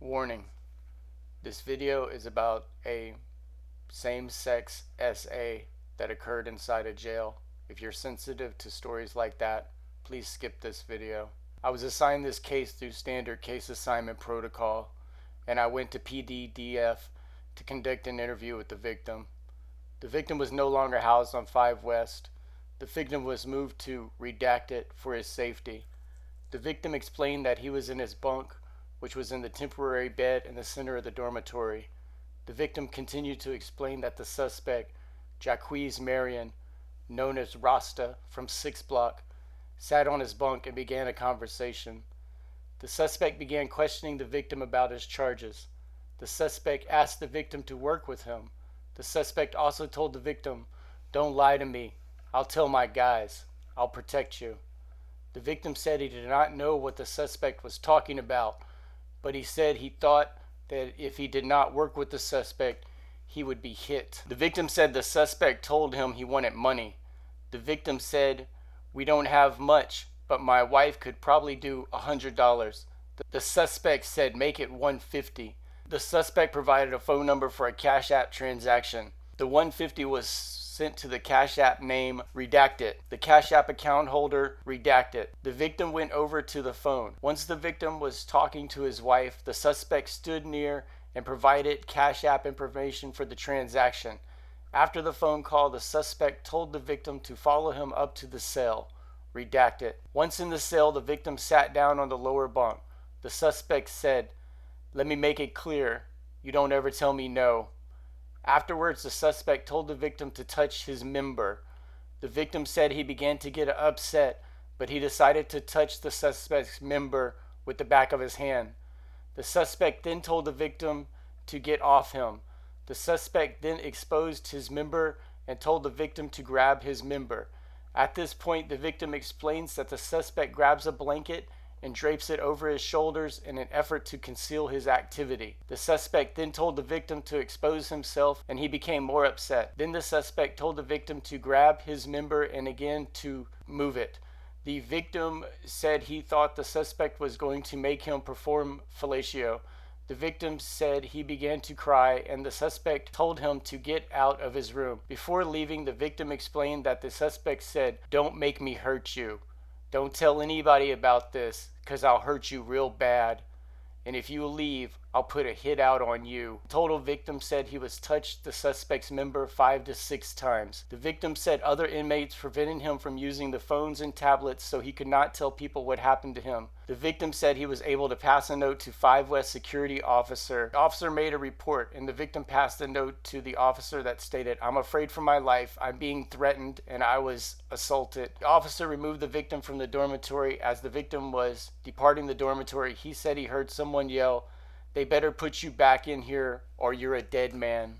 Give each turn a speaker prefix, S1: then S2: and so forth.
S1: Warning, this video is about a same-sex SA that occurred inside a jail. If you're sensitive to stories like that, please skip this video. I was assigned this case through standard case assignment protocol, and I went to PDDF to conduct an interview with the victim. The victim was no longer housed on 5 West. The victim was moved to Redacted for his safety. The victim explained that he was in his bunk, which was in the temporary bed in the center of the dormitory. The victim continued to explain that the suspect, jakejhit, known as Rahsta from 6th Block, sat on his bunk and began a conversation. The suspect began questioning the victim about his charges. The suspect asked the victim to work with him. The suspect also told the victim, "Don't lie to me. I'll tell my guys. I'll protect you." The victim said he did not know what the suspect was talking about, but he said he thought that if he did not work with the suspect, he would be hit. The victim said the suspect told him he wanted money. The victim said, "We don't have much, but my wife could probably do $100. The suspect said, "Make it $150. The suspect provided a phone number for a Cash App transaction. The $150 was sent to the Cash App name Redacted. The Cash App account holder Redacted. The victim went over to the phone. Once the victim was talking to his wife, the suspect stood near and provided Cash App information for the transaction. After the phone call, the suspect told the victim to follow him up to the cell Redacted. Once in the cell, the victim sat down on the lower bunk. The suspect said, "Let me make it clear, you don't ever tell me no." Afterwards, the suspect told the victim to touch his member. The victim said he began to get upset, but he decided to touch the suspect's member with the back of his hand. The suspect then told the victim to get off him. The suspect then exposed his member and told the victim to grab his member. At this point, the victim explains that the suspect grabs a blanket and drapes it over his shoulders in an effort to conceal his activity. The suspect then told the victim to expose himself, and he became more upset. Then the suspect told the victim to grab his member and again to move it. The victim said he thought the suspect was going to make him perform fellatio. The victim said he began to cry, and the suspect told him to get out of his room. Before leaving, the victim explained that the suspect said, "Don't make me hurt you. Don't tell anybody about this, 'cause I'll hurt you real bad. And if you leave, I'll put a hit out on you." The total victim said he was touched the suspect's member 5 to 6 times. The victim said other inmates prevented him from using the phones and tablets, so he could not tell people what happened to him. The victim said he was able to pass a note to 5 West security officer. The officer made a report, and the victim passed the note to the officer that stated, "I'm afraid for my life. I'm being threatened, and I was assaulted." The officer removed the victim from the dormitory. As the victim was departing the dormitory, he said he heard someone yell, "They better put you back in here or you're a dead man."